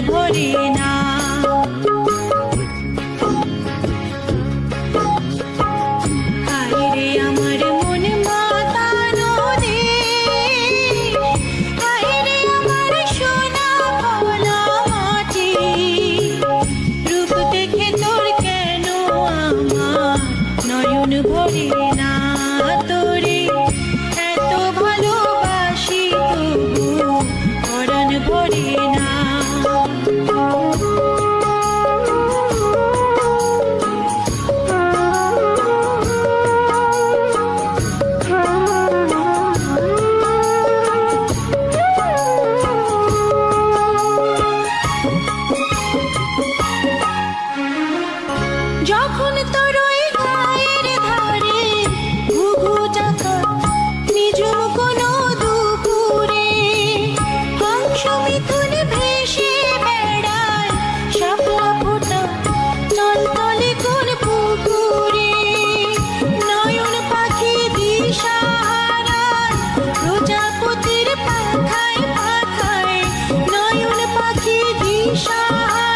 ভরে না। হায়রে আমার মন মাতানো দেশ, হায়রে আমার সোনা ভোলা মাটি। রূপ দেখে তোর কেন আমার নয়ন ভরে না, তোরে এত ভালোবাসি তবু পরাণ ভরে না। যখন তোর ওই গায়ের ধারে ঘুঘু ডাকা নিজুম কোনো দুপুরে, হংস মিথুন ভেসে বেড়ায় শাপলা ফোটা টলটলে কোন পুকুরে। নয়ন পাখি দিশাহারায় প্রজাপতির পাখায় পাখায়, নয়ন পাখি দিশাহারায়